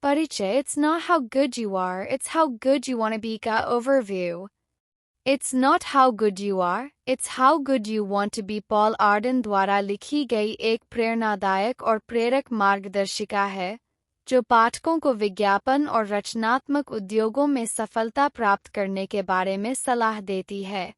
परिचय. It's not how good you are, it's how good you want to be का overview. It's not how good you are, it's how good you want to be. Paul Arden द्वारा लिखी गई एक प्रेरणादायक और प्रेरक मार्गदर्शिका है जो पाठकों को विज्ञापन और रचनात्मक उद्योगों में सफलता प्राप्त करने के बारे में सलाह देती है।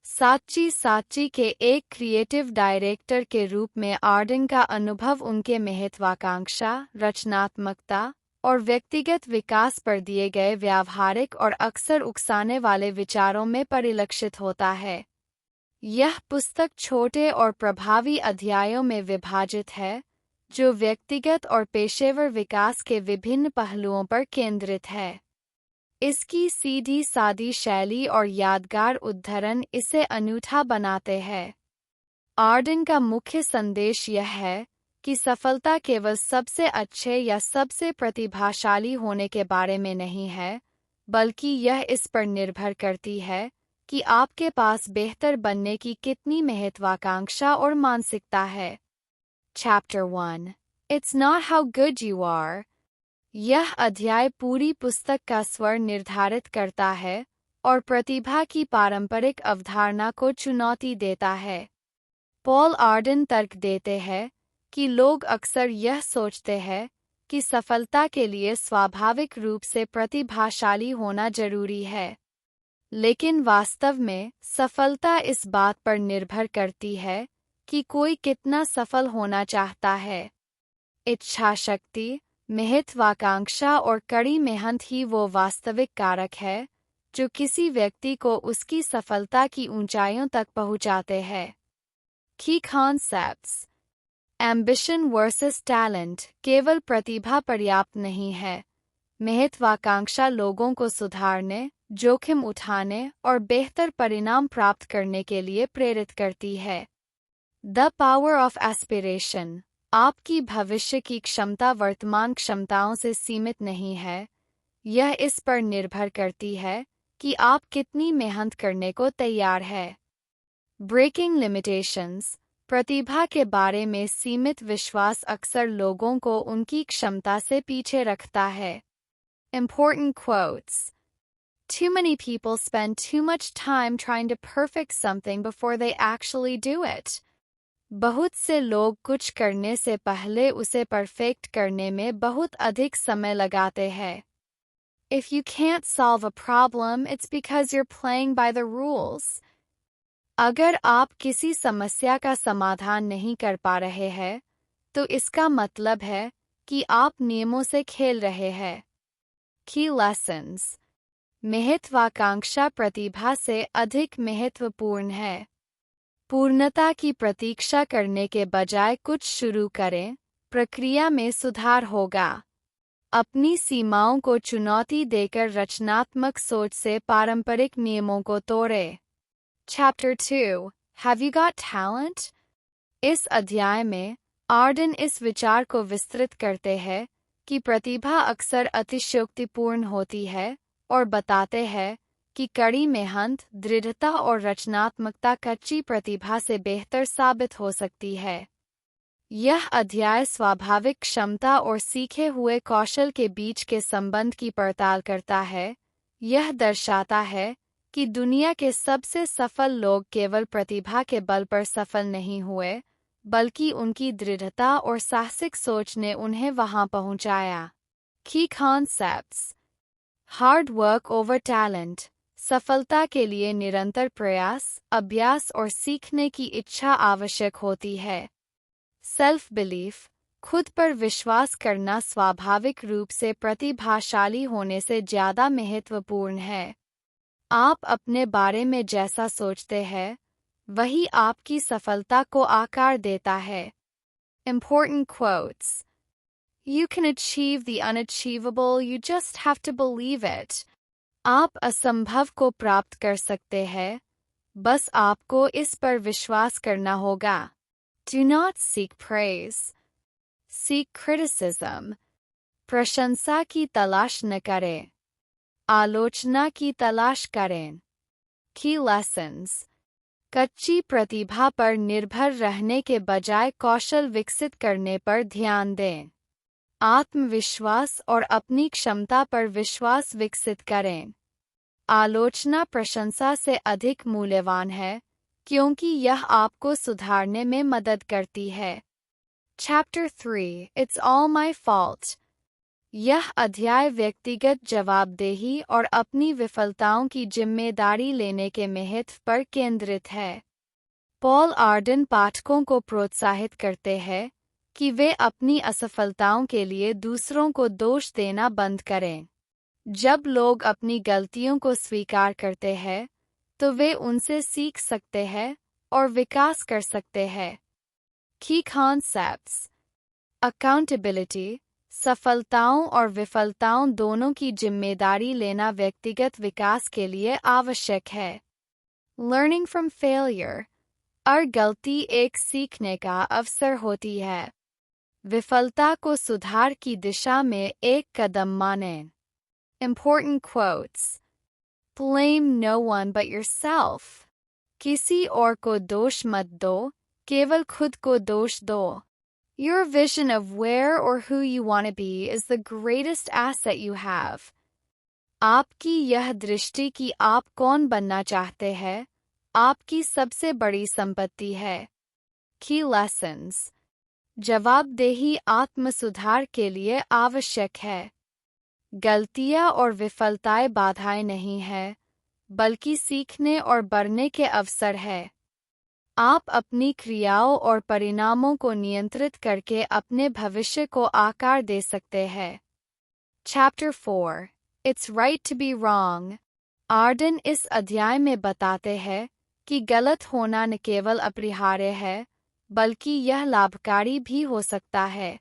साची के एक क्रिएटिव डायरेक्टर के रूप में आर्डन का अनुभव उनके महत्वाकांक्षा, रचनात्मकता और व्यक्तिगत विकास पर दिए गए व्यावहारिक और अक्सर उकसाने वाले विचारों में परिलक्षित होता है। यह पुस्तक छोटे और प्रभावी अध्यायों में विभाजित है जो व्यक्तिगत और पेशेवर विकास के विभिन्न पहलुओं पर केंद्रित है। इसकी सीधी सादी शैली और यादगार उद्धरण इसे अनूठा बनाते हैं। आर्डन का मुख्य संदेश यह है कि सफलता केवल सबसे अच्छे या सबसे प्रतिभाशाली होने के बारे में नहीं है, बल्कि यह इस पर निर्भर करती है कि आपके पास बेहतर बनने की कितनी महत्वाकांक्षा और मानसिकता है। Chapter 1. It's not how good you are. यह अध्याय पूरी पुस्तक का स्वर निर्धारित करता है और प्रतिभा की पारंपरिक अवधारणा को चुनौती देता है। पॉल आर्डन तर्क देते हैं कि लोग अक्सर यह सोचते हैं कि सफलता के लिए स्वाभाविक रूप से प्रतिभाशाली होना जरूरी है, लेकिन वास्तव में सफलता इस बात पर निर्भर करती है कि कोई कितना सफल होना चाहता है। इच्छा शक्ति, महत्वाकांक्षा और कड़ी मेहनत ही वो वास्तविक कारक है जो किसी व्यक्ति को उसकी सफलता की ऊंचाइयों तक पहुंचाते हैं। Key concepts. Ambition versus talent. केवल प्रतिभा पर्याप्त नहीं है। महत्वाकांक्षा लोगों को सुधारने, जोखिम उठाने और बेहतर परिणाम प्राप्त करने के लिए प्रेरित करती है। The power of aspiration. आपकी भविष्य की क्षमता वर्तमान क्षमताओं से सीमित नहीं है। यह इस पर निर्भर करती है कि आप कितनी मेहनत करने को तैयार है। Breaking limitations. प्रतिभा के बारे में सीमित विश्वास अक्सर लोगों को उनकी क्षमता से पीछे रखता है। Important quotes. Too many people spend too much time trying to perfect something before they actually do it. बहुत से लोग कुछ करने से पहले उसे परफेक्ट करने में बहुत अधिक समय लगाते हैं। If you can't solve a problem, it's because you're playing by the rules. अगर आप किसी समस्या का समाधान नहीं कर पा रहे हैं, तो इसका मतलब है कि आप नियमों से खेल रहे हैं। Key lessons. महत्वाकांक्षा प्रतिभा से अधिक महत्वपूर्ण है। पूर्णता की प्रतीक्षा करने के बजाय कुछ शुरू करें, प्रक्रिया में सुधार होगा। अपनी सीमाओं को चुनौती देकर रचनात्मक सोच से पारंपरिक नियमों को तोड़ें। Chapter 2. Have you got talent? इस अध्याय में आर्डन इस विचार को विस्तृत करते हैं कि प्रतिभा अक्सर अतिशयोक्तिपूर्ण होती है और बताते हैं कि कड़ी मेहनत, दृढ़ता और रचनात्मकता कच्ची प्रतिभा से बेहतर साबित हो सकती है। यह अध्याय स्वाभाविक क्षमता और सीखे हुए कौशल के बीच के संबंध की पड़ताल करता है। यह दर्शाता है कि दुनिया के सबसे सफल लोग केवल प्रतिभा के बल पर सफल नहीं हुए, बल्कि उनकी दृढ़ता और साहसिक सोच ने उन्हें वहां पहुंचाया। Key concepts. Hard work over talent. सफलता के लिए निरंतर प्रयास, अभ्यास और सीखने की इच्छा आवश्यक होती है। Self belief. खुद पर विश्वास करना स्वाभाविक रूप से प्रतिभाशाली होने से ज़्यादा महत्वपूर्ण है। आप अपने बारे में जैसा सोचते हैं, वही आपकी सफलता को आकार देता है। Important quotes. You can achieve the unachievable, you just have to believe it. आप असंभव को प्राप्त कर सकते हैं, बस आपको इस पर विश्वास करना होगा। Do not seek praise. Seek criticism. प्रशंसा की तलाश न करें, आलोचना की तलाश करें। Key lessons. कच्ची प्रतिभा पर निर्भर रहने के बजाय कौशल विकसित करने पर ध्यान दें। आत्मविश्वास और अपनी क्षमता पर विश्वास विकसित करें। आलोचना प्रशंसा से अधिक मूल्यवान है क्योंकि यह आपको सुधारने में मदद करती है। Chapter 3 It's all my fault। यह अध्याय व्यक्तिगत जवाबदेही और अपनी विफलताओं की जिम्मेदारी लेने के महत्व पर केंद्रित है। पॉल आर्डन पाठकों को प्रोत्साहित करते हैं कि वे अपनी असफलताओं के लिए दूसरों को दोष देना बंद करें। जब लोग अपनी गलतियों को स्वीकार करते हैं, तो वे उनसे सीख सकते हैं और विकास कर सकते हैं। Key concepts: Accountability, सफलताओं और विफलताओं दोनों की जिम्मेदारी लेना व्यक्तिगत विकास के लिए आवश्यक है। Learning from failure, हर गलती एक सीखने का अवसर होती है। विफलता को सुधार की दिशा में एक कदम मानें। Important quotes: Blame no one but yourself। किसी और को दोष मत दो, केवल खुद को दोष दो। Your vision of where or who you want to be is the greatest asset you have। आपकी यह दृष्टि कि आप कौन बनना चाहते हैं, आपकी सबसे बड़ी संपत्ति है। Key lessons: जवाबदेही आत्म-सुधार के लिए आवश्यक है। गलतियां और विफलताएं बाधाएं नहीं हैं, बल्कि सीखने और बढ़ने के अवसर है। आप अपनी क्रियाओं और परिणामों को नियंत्रित करके अपने भविष्य को आकार दे सकते हैं। Chapter 4 It's right to be wrong। Arden इस अध्याय में बताते हैं कि गलत होना न केवल अपरिहार्य है, बल्कि यह लाभकारी भी हो सकता है।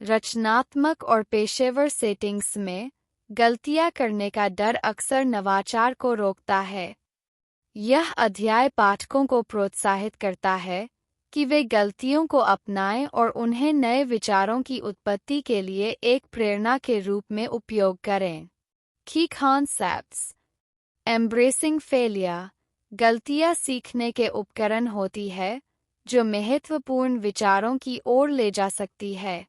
रचनात्मक और पेशेवर सेटिंग्स में गलतियां करने का डर अक्सर नवाचार को रोकता है। यह अध्याय पाठकों को प्रोत्साहित करता है कि वे गलतियों को अपनाएं और उन्हें नए विचारों की उत्पत्ति के लिए एक प्रेरणा के रूप में उपयोग करें। Key concepts: Embracing failure, गलतियां सीखने के उपकरण होती है जो महत्वपूर्ण विचारों की ओर ले जा सकती है।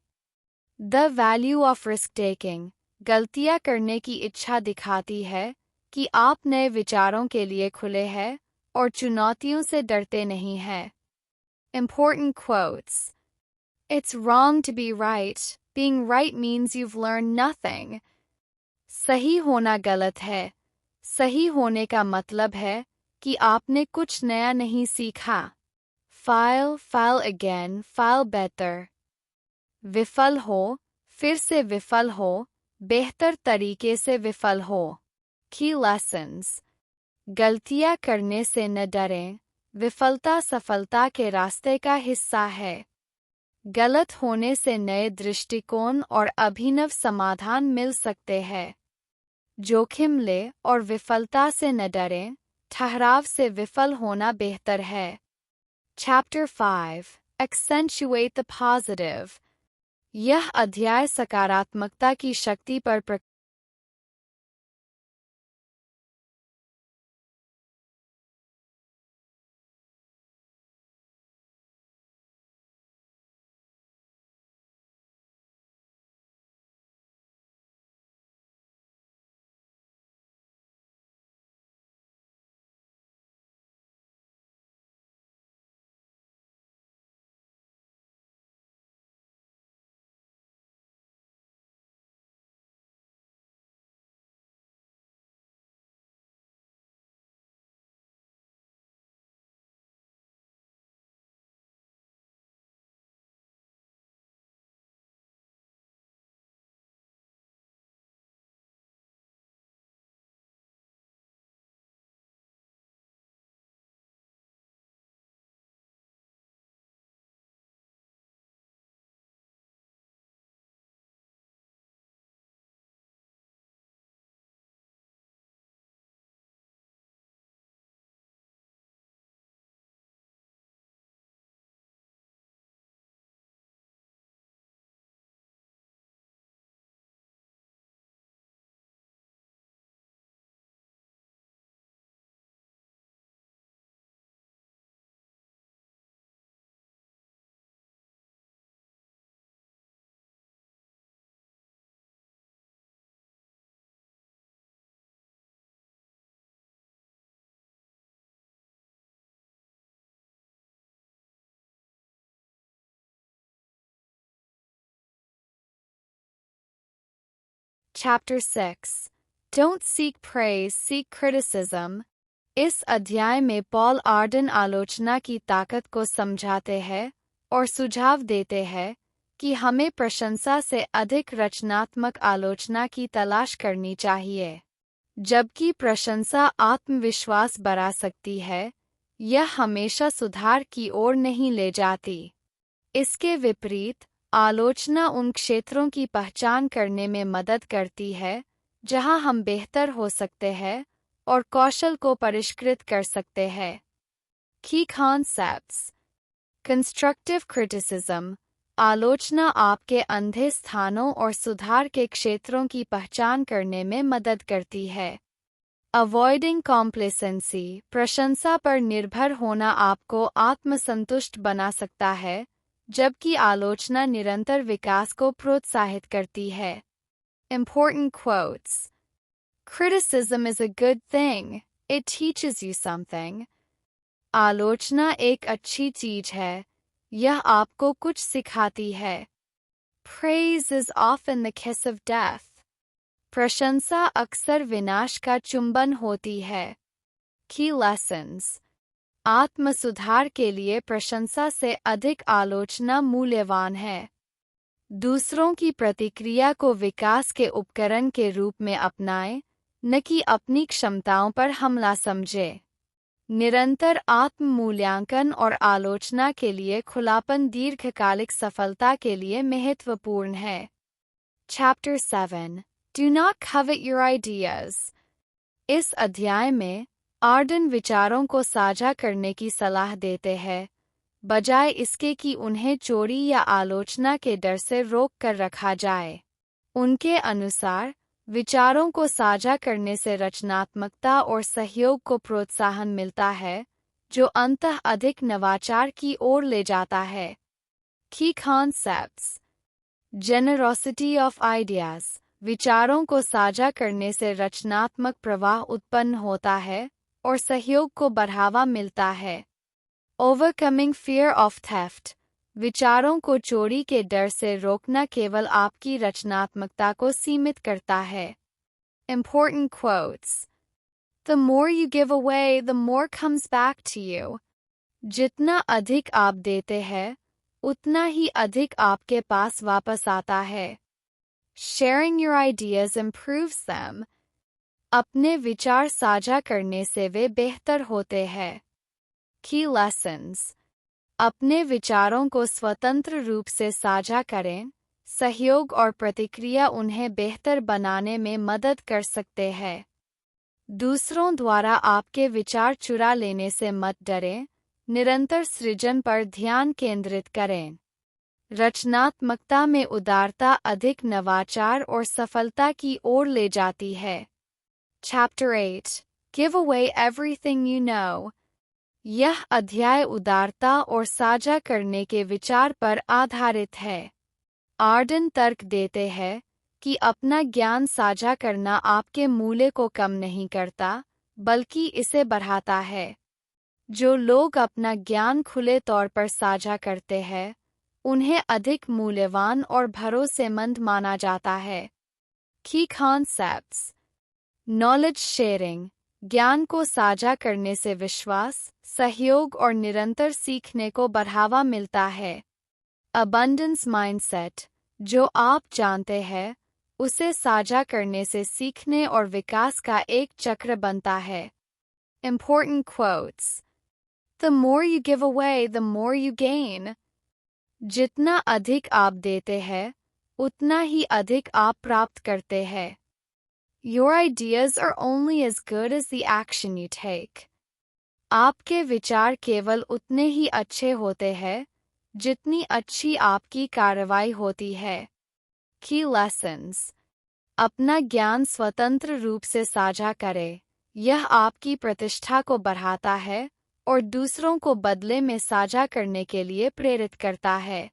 The value of risk taking, गलतियां करने की इच्छा दिखाती है कि आप नए विचारों के लिए खुले हैं और चुनौतियों से डरते नहीं हैं। Important quotes: It's wrong to be right. Being right means you've learned nothing। सही होना गलत है। सही होने का मतलब है कि आपने कुछ नया नहीं सीखा। Fail again, fail better। विफल हो, फिर से विफल हो, बेहतर तरीके से विफल हो। Key lessons: गलतियां करने से न डरें, विफलता सफलता के रास्ते का हिस्सा है। गलत होने से नए दृष्टिकोण और अभिनव समाधान मिल सकते हैं। जोखिम ले और विफलता से न डरें, ठहराव से विफल होना बेहतर है। Chapter 5 Accentuate the positive। यह अध्याय सकारात्मकता की शक्ति पर Chapter 6. Don't seek praise, seek criticism. इस अध्याय में पॉल आर्डन आलोचना की ताकत को समझाते हैं और सुझाव देते हैं कि हमें प्रशंसा से अधिक रचनात्मक आलोचना की तलाश करनी चाहिए। जबकि प्रशंसा आत्मविश्वास बढ़ा सकती है, यह हमेशा सुधार की ओर नहीं ले जाती। इसके विपरीत, आलोचना उन क्षेत्रों की पहचान करने में मदद करती है जहां हम बेहतर हो सकते हैं और कौशल को परिष्कृत कर सकते हैं। Key concepts. Constructive criticism. आलोचना आपके अंधे स्थानों और सुधार के क्षेत्रों की पहचान करने में मदद करती है। Avoiding complacency. प्रशंसा पर निर्भर होना आपको आत्मसंतुष्ट बना सकता है, जबकि आलोचना निरंतर विकास को प्रोत्साहित करती है। Important quotes. Criticism is a good thing. It teaches you something. आलोचना एक अच्छी चीज है, यह आपको कुछ सिखाती है। Praise is often the kiss of death. प्रशंसा अक्सर विनाश का चुंबन होती है। Key lessons. आत्मसुधार के लिए प्रशंसा से अधिक आलोचना मूल्यवान है। दूसरों की प्रतिक्रिया को विकास के उपकरण के रूप में अपनाएं, न कि अपनी क्षमताओं पर हमला समझें। निरंतर आत्म-मूल्यांकन और आलोचना के लिए खुलापन दीर्घकालिक सफलता के लिए महत्वपूर्ण है। Chapter 7. Do not covet your ideas. इस अध्याय में आर्डन विचारों को साझा करने की सलाह देते हैं, बजाय इसके कि उन्हें चोरी या आलोचना के डर से रोक कर रखा जाए। उनके अनुसार, विचारों को साझा करने से रचनात्मकता और सहयोग को प्रोत्साहन मिलता है, जो अंततः अधिक नवाचार की ओर ले जाता है। Key concepts. Generosity of ideas. विचारों को साझा करने से रचनात्मक प्रवाह उत्पन्न होता है और सहयोग को बढ़ावा मिलता है। Overcoming fear of theft. विचारों को चोरी के डर से रोकना केवल आपकी रचनात्मकता को सीमित करता है। Important quotes. The more you give away, the more comes back to you. जितना अधिक आप देते हैं, उतना ही अधिक आपके पास वापस आता है। Sharing your ideas improves them. अपने विचार साझा करने से वे बेहतर होते हैं। Key lessons. अपने विचारों को स्वतंत्र रूप से साझा करें, सहयोग और प्रतिक्रिया उन्हें बेहतर बनाने में मदद कर सकते हैं। दूसरों द्वारा आपके विचार चुरा लेने से मत डरें, निरंतर सृजन पर ध्यान केंद्रित करें। रचनात्मकता में उदारता अधिक नवाचार और सफलता की ओर ले जाती है। Chapter 8. Give away everything you know. यह अध्याय उदारता और साझा करने के विचार पर आधारित है। आर्डन तर्क देते हैं कि अपना ज्ञान साझा करना आपके मूल्य को कम नहीं करता, बल्कि इसे बढ़ाता है। जो लोग अपना ज्ञान खुले तौर पर साझा करते हैं, उन्हें अधिक मूल्यवान और भरोसेमंद माना जाता है। Key concepts. Knowledge sharing. ज्ञान को साझा करने से विश्वास, सहयोग और निरंतर सीखने को बढ़ावा मिलता है। Abundance mindset. जो आप जानते हैं, उसे साझा करने से सीखने और विकास का एक चक्र बनता है। Important quotes. The more you give away, the more you gain. जितना अधिक आप देते हैं, उतना ही अधिक आप प्राप्त करते हैं। Your ideas are only as good as the action you take. आपके विचार केवल उतने ही अच्छे होते हैं, जितनी अच्छी आपकी कार्रवाई होती है। Key lessons. अपना ज्ञान स्वतंत्र रूप से साझा करें, यह आपकी प्रतिष्ठा को बढ़ाता है और दूसरों को बदले में साझा करने के लिए प्रेरित करता है।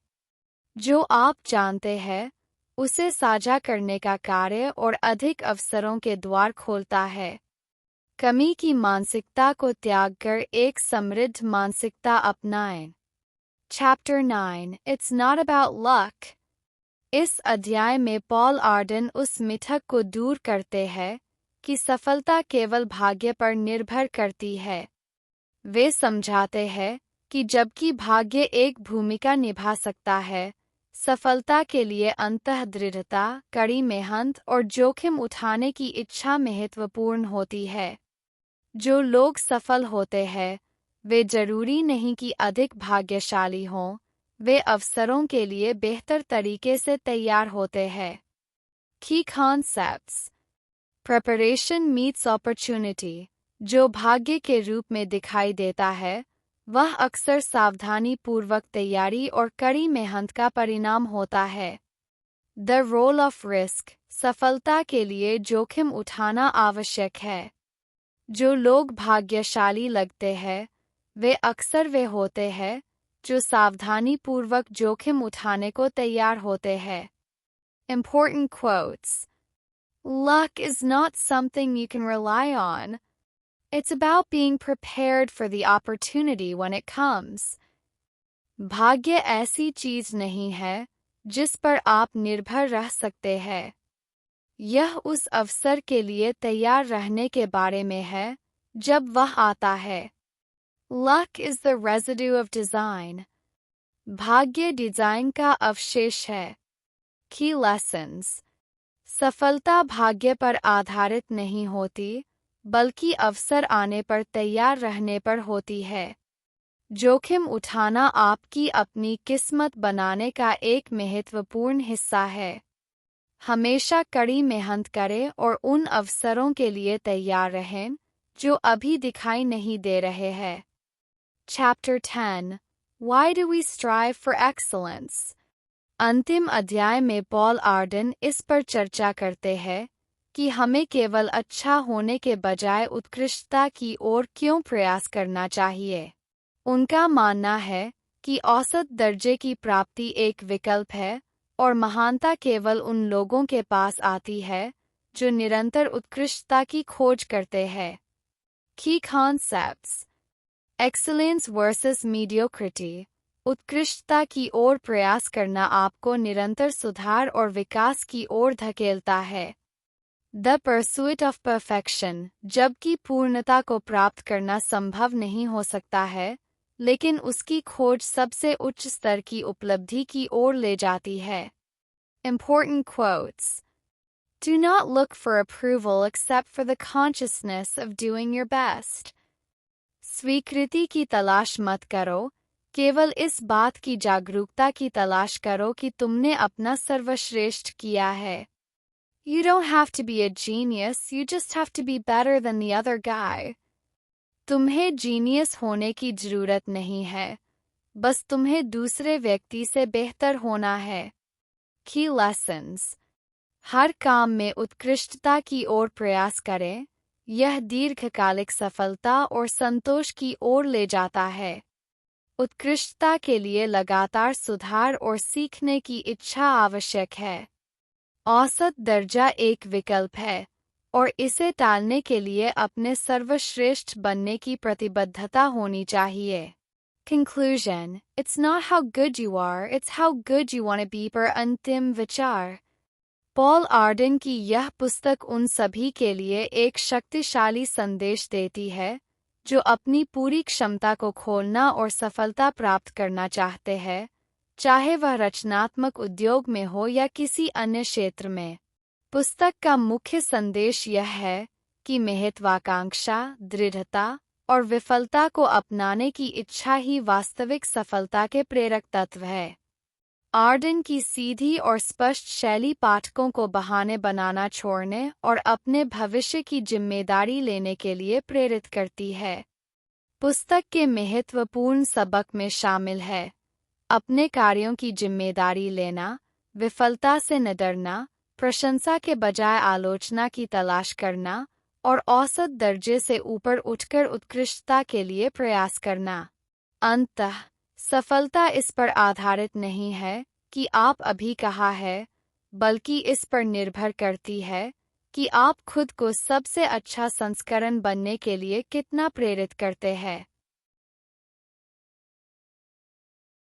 जो आप जानते हैं, उसे साझा करने का कार्य और अधिक अवसरों के द्वार खोलता है। कमी की मानसिकता को त्याग कर एक समृद्ध मानसिकता अपनाएं। Chapter 9. It's not about luck. इस अध्याय में पॉल आर्डन उस मिथक को दूर करते हैं कि सफलता केवल भाग्य पर निर्भर करती है। वे समझाते हैं कि जबकि भाग्य एक भूमिका निभा सकता है, सफलता के लिए अंतःदृढ़ता, कड़ी मेहनत और जोखिम उठाने की इच्छा महत्वपूर्ण होती है। जो लोग सफल होते हैं, वे जरूरी नहीं कि अधिक भाग्यशाली हों, वे अवसरों के लिए बेहतर तरीके से तैयार होते हैं। Key concepts: Preparation meets opportunity. जो भाग्य के रूप में दिखाई देता है, वह अक्सर सावधानी पूर्वक तैयारी और कड़ी मेहनत का परिणाम होता है। The role of risk. सफलता के लिए जोखिम उठाना आवश्यक है। जो लोग भाग्यशाली लगते हैं, वे अक्सर वे होते हैं जो सावधानी पूर्वक जोखिम उठाने को तैयार होते हैं। Important quotes: Luck is not something you can rely on. It's about being prepared for the opportunity when it comes. भाग्य ऐसी चीज नहीं है जिस पर आप निर्भर रह सकते हैं। यह उस अवसर के लिए तैयार रहने के बारे में है जब वह आता है। Luck is the residue of design. भाग्य डिजाइन का अवशेष है। Key lessons: सफलता भाग्य पर आधारित नहीं होती, बल्कि अवसर आने पर तैयार रहने पर होती है। जोखिम उठाना आपकी अपनी किस्मत बनाने का एक महत्वपूर्ण हिस्सा है। हमेशा कड़ी मेहनत करें और उन अवसरों के लिए तैयार रहें जो अभी दिखाई नहीं दे रहे हैं। Chapter 10: Why do we strive for excellence? अंतिम अध्याय में पॉल आर्डन इस पर चर्चा करते हैं कि हमें केवल अच्छा होने के बजाय उत्कृष्टता की ओर क्यों प्रयास करना चाहिए। उनका मानना है कि औसत दर्जे की प्राप्ति एक विकल्प है और महानता केवल उन लोगों के पास आती है जो निरंतर उत्कृष्टता की खोज करते हैं। Key concepts: Excellence versus mediocrity. उत्कृष्टता की ओर प्रयास करना आपको निरंतर सुधार और विकास की ओर धकेलता है। The pursuit of perfection. जबकि पूर्णता को प्राप्त करना संभव नहीं हो सकता है, लेकिन उसकी खोज सबसे उच्च स्तर की उपलब्धि की ओर ले जाती है। Important quotes: Do not look for approval except for the consciousness of doing your best. स्वीकृति की तलाश मत करो, केवल इस बात की जागरूकता की तलाश करो कि तुमने अपना सर्वश्रेष्ठ किया है। You don't have to be a genius, you just have to be better than the other guy. तुम्हें जीनियस होने की जरूरत नहीं है, बस तुम्हें दूसरे व्यक्ति से बेहतर होना है। Key lessons: हर काम में उत्कृष्टता की ओर प्रयास करें, यह दीर्घकालिक सफलता और संतोष की ओर ले जाता है। उत्कृष्टता के लिए लगातार सुधार और सीखने की इच्छा आवश्यक है। औसत दर्जा एक विकल्प है और इसे टालने के लिए अपने सर्वश्रेष्ठ बनने की प्रतिबद्धता होनी चाहिए। Conclusion: It's not how good you are, it's how good you want to be. पर अंतिम विचार: पॉल आर्डन की यह पुस्तक उन सभी के लिए एक शक्तिशाली संदेश देती है जो अपनी पूरी क्षमता को खोलना और सफलता प्राप्त करना चाहते हैं, चाहे वह रचनात्मक उद्योग में हो या किसी अन्य क्षेत्र में। पुस्तक का मुख्य संदेश यह है कि महत्वाकांक्षा, दृढ़ता और विफलता को अपनाने की इच्छा ही वास्तविक सफलता के प्रेरक तत्व है। आर्डन की सीधी और स्पष्ट शैली पाठकों को बहाने बनाना छोड़ने और अपने भविष्य की जिम्मेदारी लेने के लिए प्रेरित करती है। पुस्तक के महत्वपूर्ण सबक में शामिल है: अपने कार्यों की जिम्मेदारी लेना, विफलता से न डरना, प्रशंसा के बजाय आलोचना की तलाश करना और औसत दर्जे से ऊपर उठकर उत्कृष्टता के लिए प्रयास करना। अंततः सफलता इस पर आधारित नहीं है कि आप अभी कहाँ है, बल्कि इस पर निर्भर करती है कि आप खुद को सबसे अच्छा संस्करण बनने के लिए कितना प्रेरित करते हैं।